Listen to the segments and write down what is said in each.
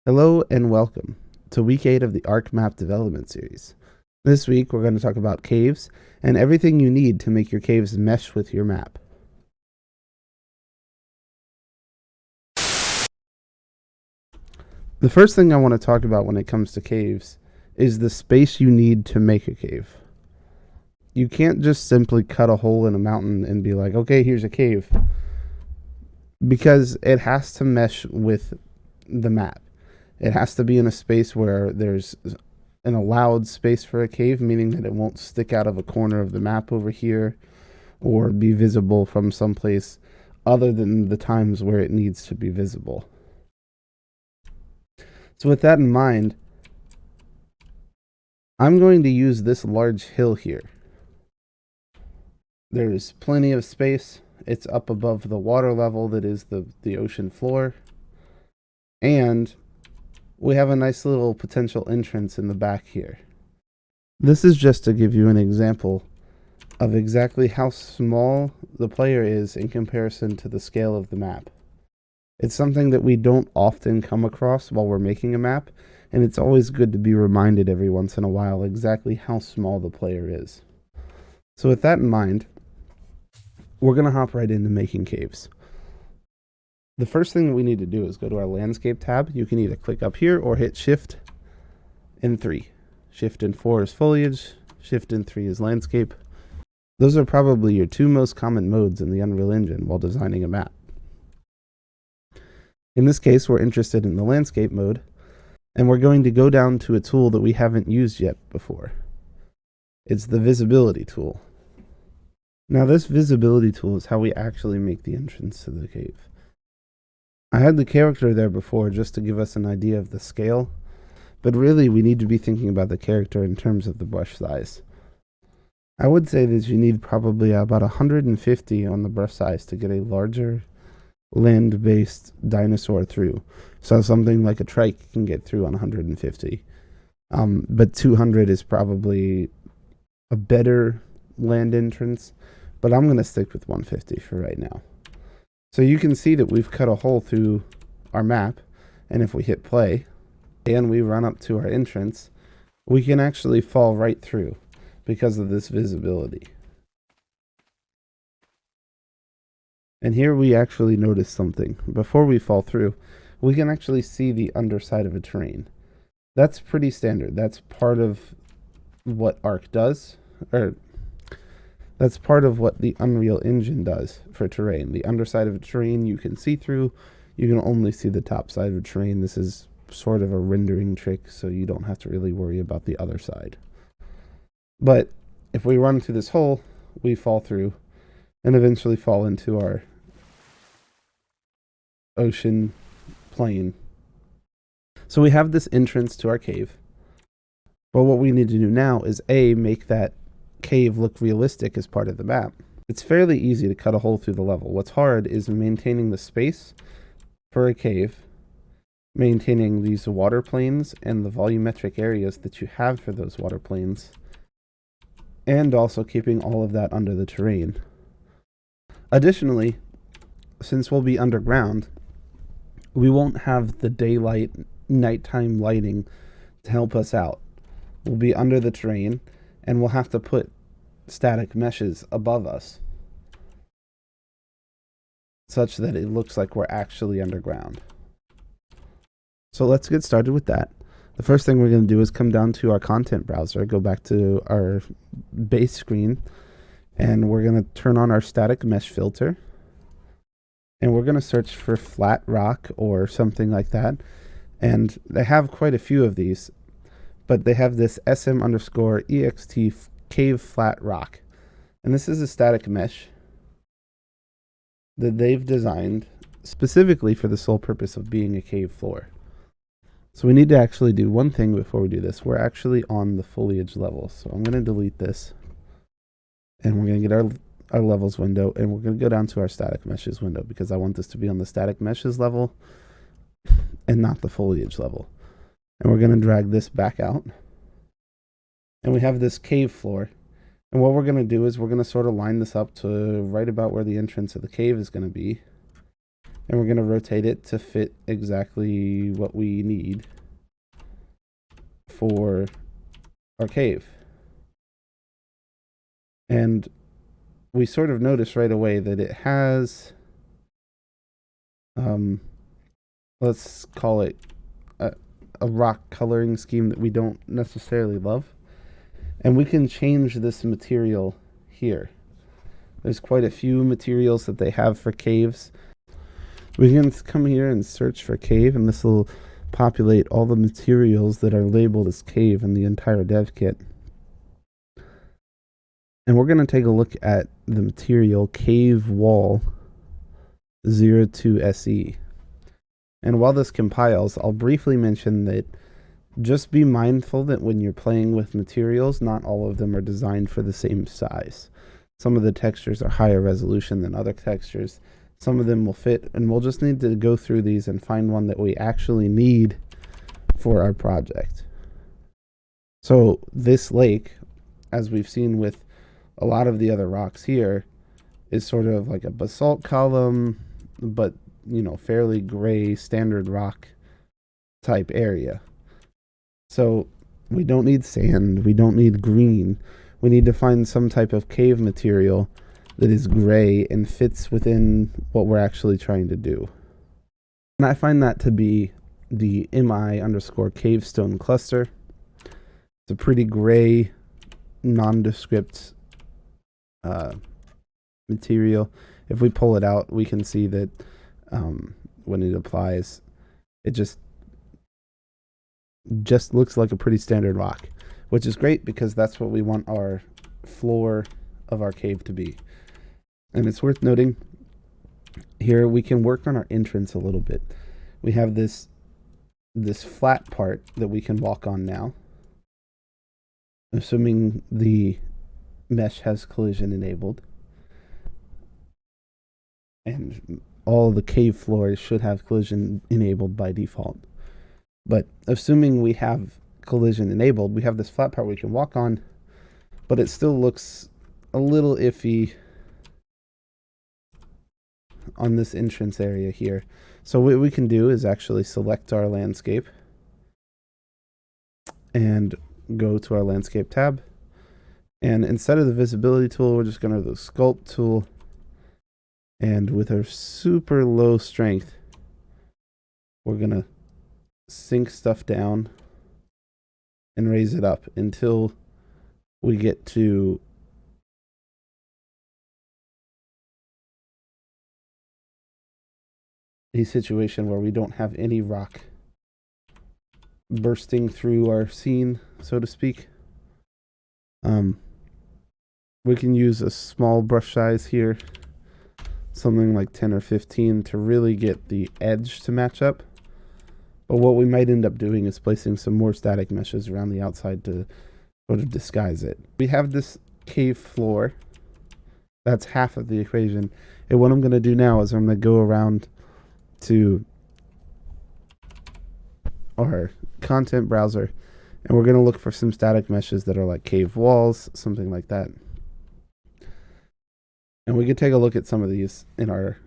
Hello and welcome to week 8 of the ARK map development series. This week we're going to talk about caves and everything you need to make your caves mesh with your map. The first thing I want to talk about when it comes to caves is the space you need to make a cave. You can't just simply cut a hole in a mountain and be like, okay, here's a cave, because it has to mesh with the map. It has to be in a space where there's an allowed space for a cave, meaning that it won't stick out of a corner of the map over here or be visible from someplace other than the times where it needs to be visible. So with that in mind, I'm going to use this large hill here. There's plenty of space. It's up above the water level that is the ocean floor. And we have a nice little potential entrance in the back here. This is just to give you an example of exactly how small the player is in comparison to the scale of the map. It's something that we don't often come across while we're making a map, and it's always good to be reminded every once in a while exactly how small the player is. So with that in mind, we're going to hop right into making caves. The first thing that we need to do is go to our landscape tab. You can either click up here or hit Shift and 3. Shift and 4 is foliage, Shift and 3 is landscape. Those are probably your two most common modes in the Unreal Engine while designing a map. In this case, we're interested in the landscape mode, and we're going to go down to a tool that we haven't used yet before. It's the visibility tool. Now this visibility tool is how we actually make the entrance to the cave. I had the character there before just to give us an idea of the scale, but really we need to be thinking about the character in terms of the brush size. I would say that you need probably about 150 on the brush size to get a larger land-based dinosaur through. So something like a trike can get through on 150. But 200 is probably a better land entrance, but I'm going to stick with 150 for right now. So you can see that we've cut a hole through our map, and if we hit play and we run up to our entrance, we can actually fall right through because of this visibility. And here we actually notice something. Before we fall through, we can actually see the underside of a terrain. That's pretty standard. That's part of what ARK does, or that's part of what the Unreal Engine does for terrain. The underside of a terrain you can see through. You can only see the top side of a terrain. This is sort of a rendering trick, so you don't have to really worry about the other side. But if we run through this hole, we fall through and eventually fall into our ocean plane. So we have this entrance to our cave. But what we need to do now is make that cave look realistic as part of the map. It's fairly easy to cut a hole through the level. What's hard is maintaining the space for a cave, maintaining these water planes and the volumetric areas that you have for those water planes, and also keeping all of that under the terrain. Additionally, since we'll be underground, we won't have the daylight, nighttime lighting to help us out. We'll be under the terrain, and we'll have to put static meshes above us such that it looks like we're actually underground. So let's get started with that. The first thing we're going to do is come down to our content browser, go back to our base screen, and we're going to turn on our static mesh filter. And we're going to search for flat rock or something like that. And they have quite a few of these, but they have this SM_EXT cave flat rock. And this is a static mesh that they've designed specifically for the sole purpose of being a cave floor. So we need to actually do one thing before we do this. We're actually on the foliage level. So I'm going to delete this, and we're going to get our levels window, and we're going to go down to our static meshes window because I want this to be on the static meshes level and not the foliage level. And we're going to drag this back out, and we have this cave floor. And what we're going to do is we're going to sort of line this up to right about where the entrance of the cave is going to be. and we're going to rotate it to fit exactly what we need for our cave. And we sort of notice right away that it has, let's call it a rock coloring scheme that we don't necessarily love. And we can change this material here. There's quite a few materials that they have for caves. We can come here and search for cave, and this will populate all the materials that are labeled as cave in the entire dev kit. And we're going to take a look at the material Cave Wall 02 SE. And while this compiles, I'll briefly mention that just be mindful that when you're playing with materials, not all of them are designed for the same size. Some of the textures are higher resolution than other textures. Some of them will fit, and we'll just need to go through these and find one that we actually need for our project. So this lake, as we've seen with a lot of the other rocks here, is sort of like a basalt column, but fairly gray standard rock type area. So we don't need sand, we don't need green. We need to find some type of cave material that is gray and fits within what we're actually trying to do. And I find that to be the mi_cavestone cluster. It's a pretty gray, nondescript material. If we pull it out, we can see that when it applies, it just looks like a pretty standard rock, which is great because that's what we want our floor of our cave to be. And it's worth noting here we can work on our entrance a little bit. We have this flat part that we can walk on now, assuming the mesh has collision enabled, and all the cave floors should have collision enabled by default. But assuming we have collision enabled, we have this flat part we can walk on, but it still looks a little iffy on this entrance area here. So what we can do is actually select our landscape and go to our landscape tab. And instead of the visibility tool, we're just going to do the sculpt tool. And with our super low strength, we're going to sink stuff down and raise it up until we get to a situation where we don't have any rock bursting through our scene, so to speak. We can use a small brush size here, something like 10 or 15, to really get the edge to match up. But what we might end up doing is placing some more static meshes around the outside to sort of disguise it. We have this cave floor. That's half of the equation. And what I'm going to do now is I'm going to go around to our content browser, and we're going to look for some static meshes that are like cave walls, something like that. And we can take a look at some of these in our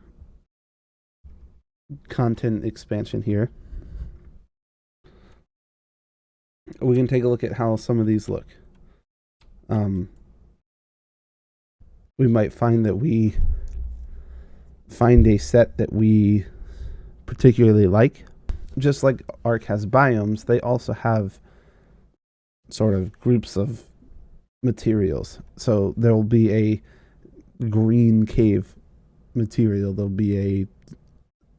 content expansion here. We can take a look at how some of these look. We might find that we find a set that we particularly like. Just like ARK has biomes, they also have sort of groups of materials. So there will be a green cave material, there'll be a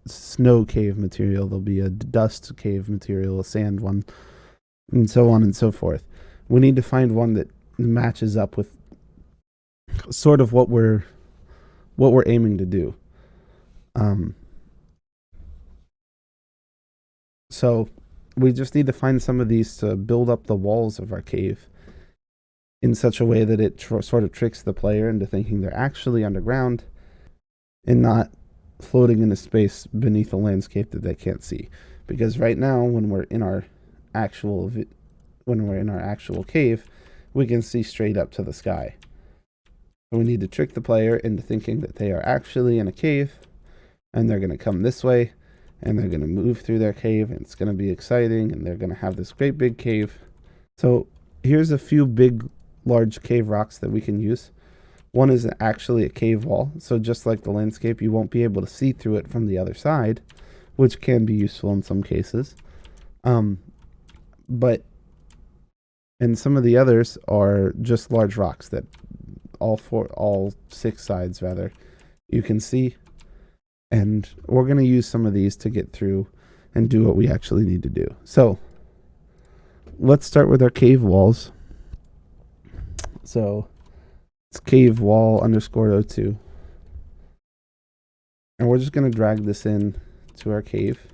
snow cave material, there'll be a dust cave material, a sand one, and so on and so forth. We need to find one that matches up with sort of what we're aiming to do. So we just need to find some of these to build up the walls of our cave in such a way that it sort of tricks the player into thinking they're actually underground and not floating in a space beneath a landscape that they can't see. Because right now, when we're in our actual cave, we can see straight up to the sky. So we need to trick the player into thinking that they are actually in a cave and they're going to come this way, and they're going to move through their cave, and it's going to be exciting, and they're going to have this great big cave. So here's a few large cave rocks that we can use. One is actually a cave wall, so just like the landscape, you won't be able to see through it from the other side, which can be useful in some cases. And some of the others are just large rocks that all 6 sides rather you can see, and we're going to use some of these to get through and do what we actually need to do. So let's start with our cave walls. So it's cave wall _02, and we're just going to drag this in to our cave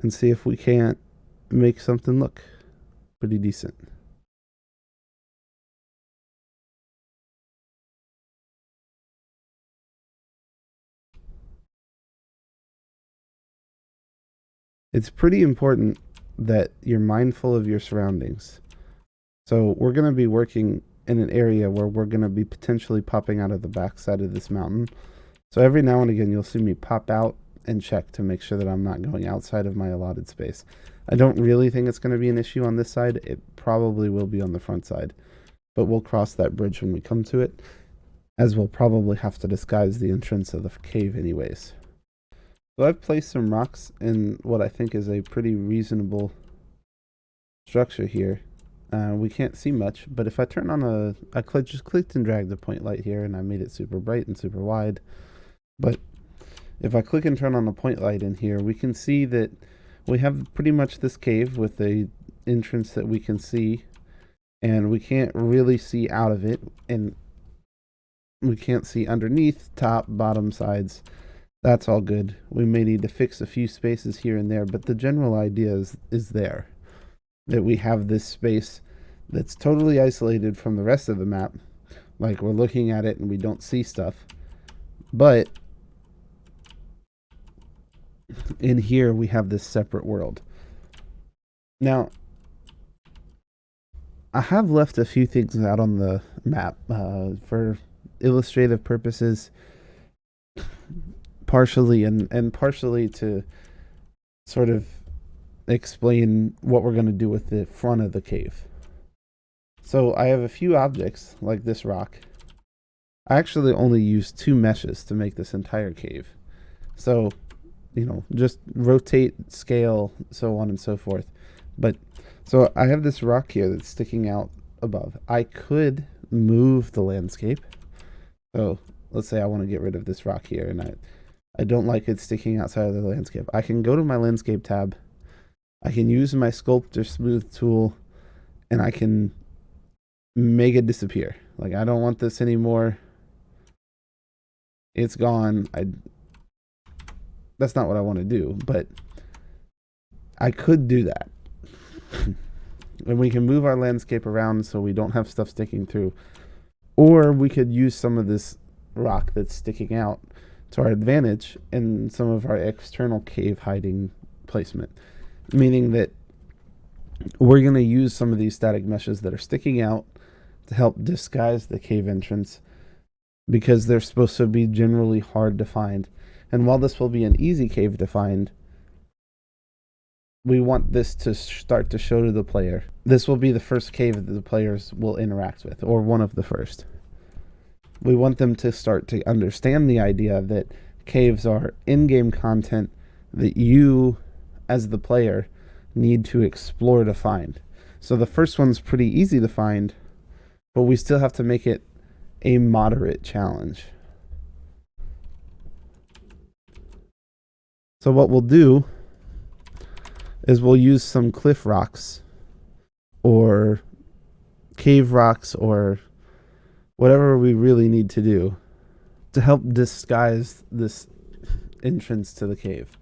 and see if we can't make something look pretty decent. It's pretty important that you're mindful of your surroundings. So we're going to be working in an area where we're going to be potentially popping out of the backside of this mountain. So every now and again, you'll see me pop out and check to make sure that I'm not going outside of my allotted space. I don't really think it's going to be an issue on this side. It probably will be on the front side, but we'll cross that bridge when we come to it, as we'll probably have to disguise the entrance of the cave anyways. So I've placed some rocks in what I think is a pretty reasonable structure here. We can't see much, but if I turn on I just clicked and dragged the point light here, and I made it super bright and super wide. But if I click and turn on the point light in here, we can see that we have pretty much this cave with a entrance that we can see, and we can't really see out of it, and we can't see underneath, top, bottom, sides. That's all good. We may need to fix a few spaces here and there, but the general idea is there. That we have this space that's totally isolated from the rest of the map. Like, we're looking at it and we don't see stuff. But in here we have this separate world. Now, I have left a few things out on the map for illustrative purposes, partially and partially to sort of explain what we're going to do with the front of the cave. So I have a few objects like this rock. I actually only used 2 meshes to make this entire cave. So, you know, just rotate, scale, so on and so forth. But so I have this rock here that's sticking out above. I could move the landscape. So let's say I want to get rid of this rock here, and I don't like it sticking outside of the landscape. I can go to my landscape tab. I can use my sculptor smooth tool, and I can make it disappear. Like, I don't want this anymore. It's gone. That's not what I want to do, but I could do that. And we can move our landscape around so we don't have stuff sticking through. Or we could use some of this rock that's sticking out to our advantage in some of our external cave hiding placement. Meaning that we're going to use some of these static meshes that are sticking out to help disguise the cave entrance, because they're supposed to be generally hard to find. And while this will be an easy cave to find, we want this to start to show to the player. This will be the first cave that the players will interact with, or one of the first. We want them to start to understand the idea that caves are in-game content that you, as the player, need to explore to find. So the first one's pretty easy to find, but we still have to make it a moderate challenge. So what we'll do is we'll use some cliff rocks or cave rocks or whatever we really need to do to help disguise this entrance to the cave.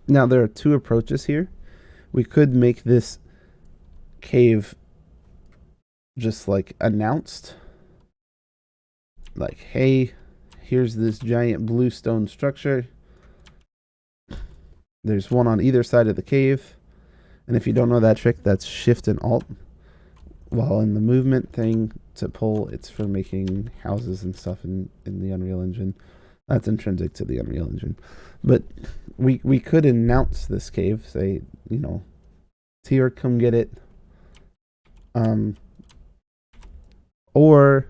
Now, there are 2 approaches here. We could make this cave just like announced, like, hey, here's this giant blue stone structure. There's one on either side of the cave. And if you don't know that trick, that's Shift and Alt. While in the movement thing to pull, it's for making houses and stuff in the Unreal Engine. That's intrinsic to the Unreal Engine. But we could announce this cave, say, you know, Tier, come get it. Or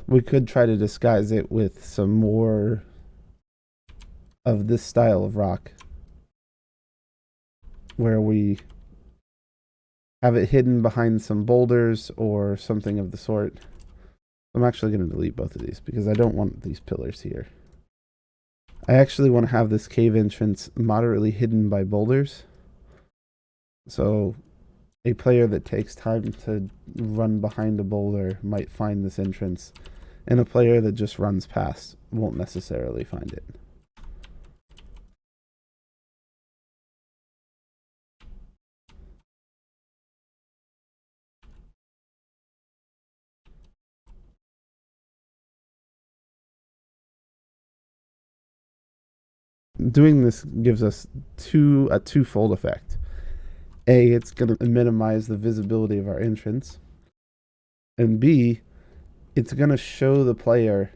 we could try to disguise it with some more of this style of rock, where we have it hidden behind some boulders or something of the sort. I'm actually going to delete both of these because I don't want these pillars here. I actually want to have this cave entrance moderately hidden by boulders. So a player that takes time to run behind a boulder might find this entrance, and a player that just runs past won't necessarily find it. Doing this gives us a twofold effect. A, it's going to minimize the visibility of our entrance. And B, it's going to show the player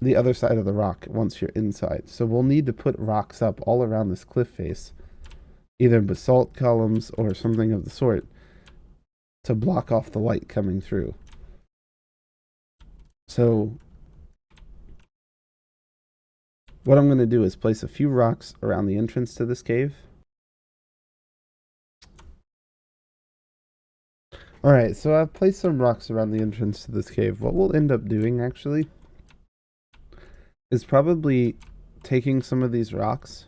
the other side of the rock once you're inside. So we'll need to put rocks up all around this cliff face, either basalt columns or something of the sort, to block off the light coming through. So what I'm going to do is place a few rocks around the entrance to this cave. Alright, so I've placed some rocks around the entrance to this cave. What we'll end up doing, actually, is probably taking some of these rocks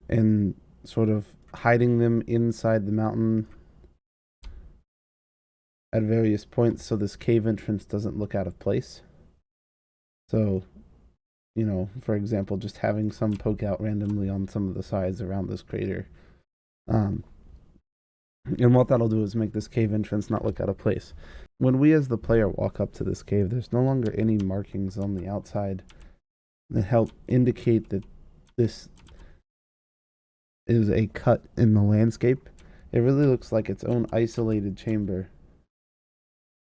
and sort of hiding them inside the mountain at various points so this cave entrance doesn't look out of place. So, you know, for example, just having some poke out randomly on some of the sides around this crater. And what that'll do is make this cave entrance not look out of place. When we as the player walk up to this cave, there's no longer any markings on the outside that help indicate that this is a cut in the landscape. It really looks like its own isolated chamber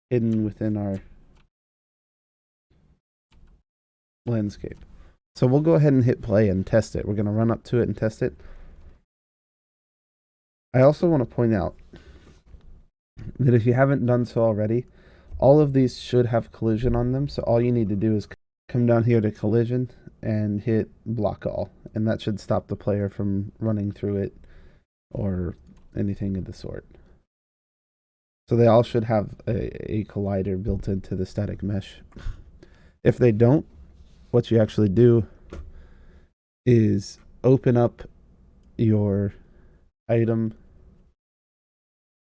hidden within our landscape. So we'll go ahead and hit play and test it. We're going to run up to it and test it. I also want to point out that if you haven't done so already, all of these should have collision on them. So all you need to do is come down here to collision and hit block all, and that should stop the player from running through it or anything of the sort. So they all should have a collider built into the static mesh. If they don't, what you actually do is open up your item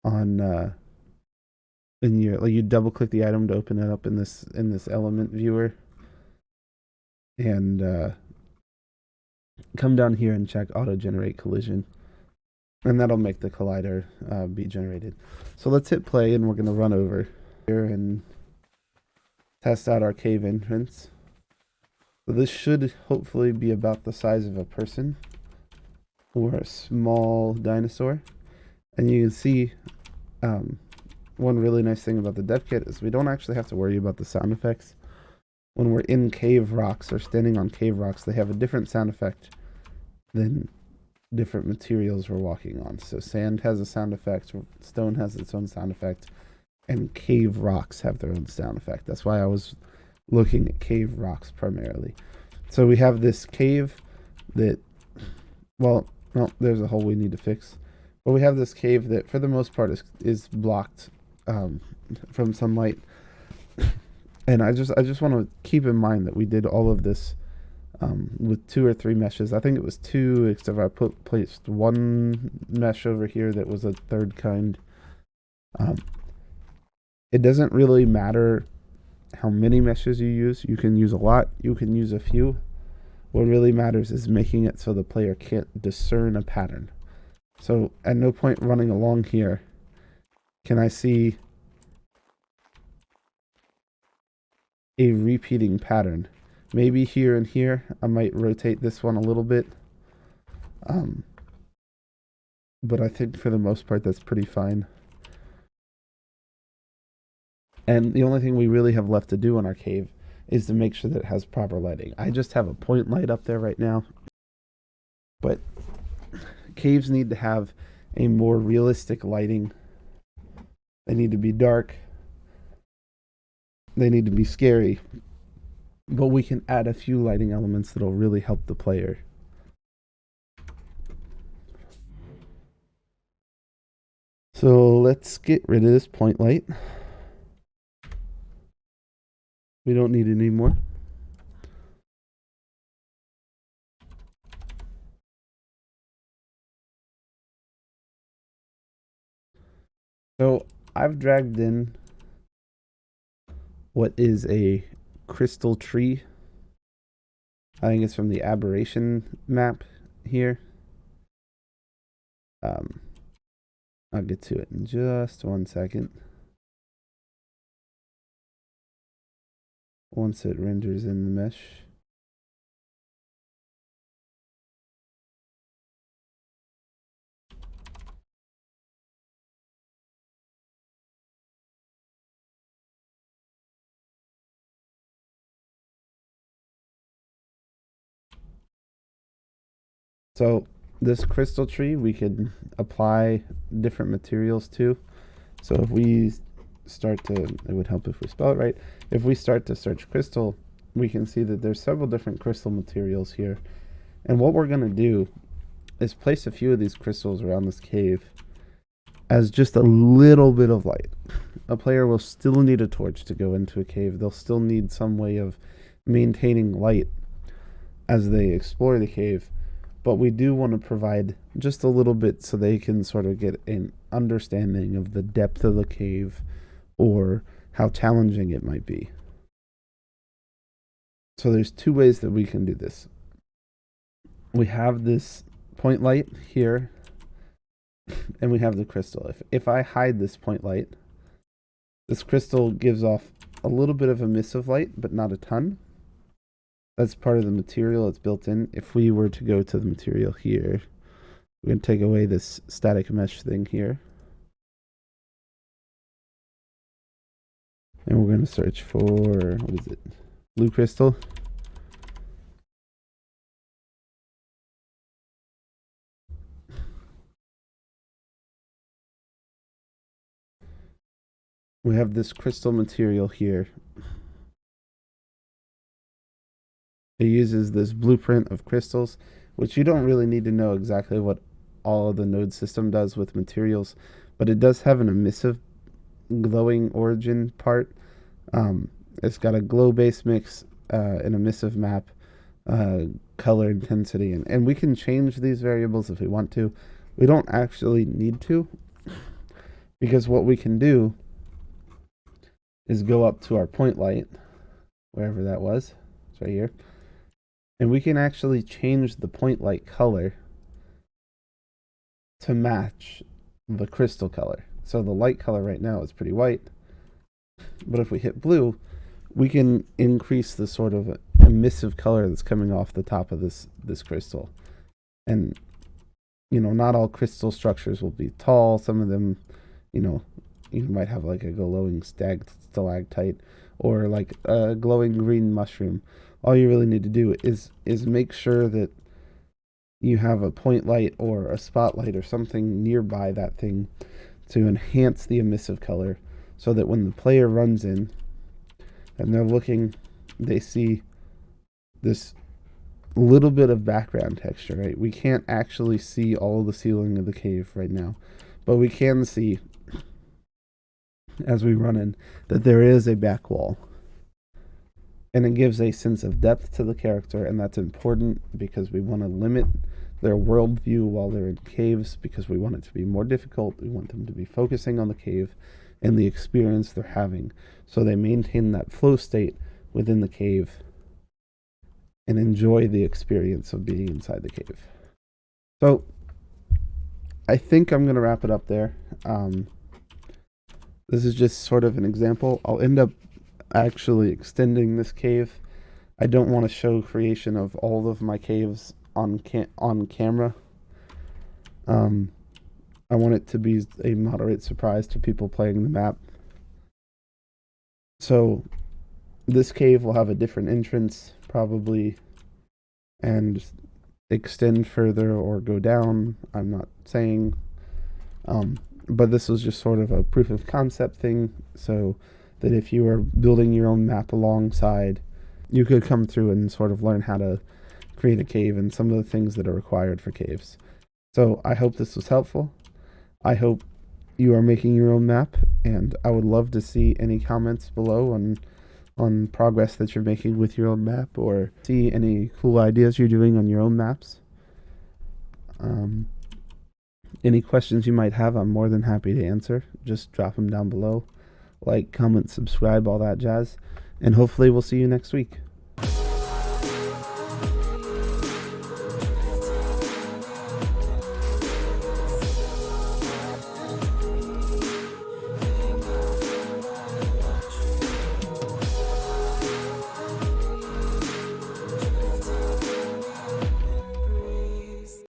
on in your, like, you double click the item to open it up in this element viewer, and come down here and check auto generate collision, and that'll make the collider be generated. So let's hit play, and we're going to run over here and test out our cave entrance. So this should hopefully be about the size of a person or a small dinosaur. And you can see one really nice thing about the dev kit is we don't actually have to worry about the sound effects. When we're in cave rocks or standing on cave rocks, they have a different sound effect than different materials we're walking on. So sand has a sound effect, stone has its own sound effect, and cave rocks have their own sound effect. That's why I was looking at cave rocks primarily. So we have this cave that, well, there's a hole we need to fix. But we have this cave that, for the most part, is blocked from sunlight. And I just want to keep in mind that we did all of this with 2 or 3 meshes. I think it was 2, except I placed one mesh over here that was a third kind. It doesn't really matter how many meshes you use. You can use a lot, you can use a few. What really matters is making it so the player can't discern a pattern. So at no point running along here can I see a repeating pattern. Maybe here and here I might rotate this one a little bit, but I think for the most part that's pretty fine. And the only thing we really have left to do in our cave is to make sure that it has proper lighting. I just have a point light up there right now, but caves need to have a more realistic lighting. They need to be dark. They need to be scary. But we can add a few lighting elements that'll really help the player. So let's get rid of this point light. We don't need it anymore. So I've dragged in what is a crystal tree. I think it's from the aberration map here. I'll get to it in just 1 second. Once it renders in the mesh. So this crystal tree we could apply different materials to. So if we start to, it would help if we spell it right. If we start to search crystal, we can see that there's several different crystal materials here. And what we're going to do is place a few of these crystals around this cave as just a little bit of light. A player will still need a torch to go into a cave. They'll still need some way of maintaining light as they explore the cave. But we do want to provide just a little bit so they can sort of get an understanding of the depth of the cave or how challenging it might be. So there's two ways that we can do this. We have this point light here, and we have the crystal. If I hide this point light, this crystal gives off a little bit of emissive light, but not a ton. That's part of the material, it's built in. If we were to go to the material here, we're going to take away this static mesh thing here. And we're going to search for, what is it? Blue crystal. We have this crystal material here. It uses this blueprint of crystals, which you don't really need to know exactly what all of the node system does with materials, but it does have an emissive glowing origin part. It's got a glow base mix, an emissive map, color intensity, and we can change these variables if we want to. We don't actually need to, because what we can do is go up to our point light, wherever that was. It's right here. And we can actually change the point light color to match the crystal color. So the light color right now is pretty white, but if we hit blue, we can increase the sort of emissive color that's coming off the top of this crystal. And, you know, not all crystal structures will be tall. Some of them, you know, you might have like a glowing stalactite or like a glowing green mushroom. All you really need to do is make sure that you have a point light or a spotlight or something nearby that thing to enhance the emissive color, so that when the player runs in and they're looking, they see this little bit of background texture, right? We can't actually see all the ceiling of the cave right now, but we can see as we run in that there is a back wall. And it gives a sense of depth to the character, and that's important because we want to limit their worldview while they're in caves, because we want it to be more difficult. We want them to be focusing on the cave and the experience they're having, so they maintain that flow state within the cave and enjoy the experience of being inside the cave. So I think I'm going to wrap it up there. This is just sort of an example. I'll end up actually extending this cave. I don't want to show creation of all of my caves on camera. I want it to be a moderate surprise to people playing the map. So This cave will have a different entrance, probably, and extend further or go down. I'm not saying, but this was just sort of a proof of concept thing, so that if you are building your own map alongside, you could come through and sort of learn how to create a cave and some of the things that are required for caves. So I hope this was helpful. I hope you are making your own map, and I would love to see any comments below on progress that you're making with your own map, or see any cool ideas you're doing on your own maps. Any questions you might have, I'm more than happy to answer. Just drop them down below. Like, comment, subscribe, all that jazz. And hopefully we'll see you next week.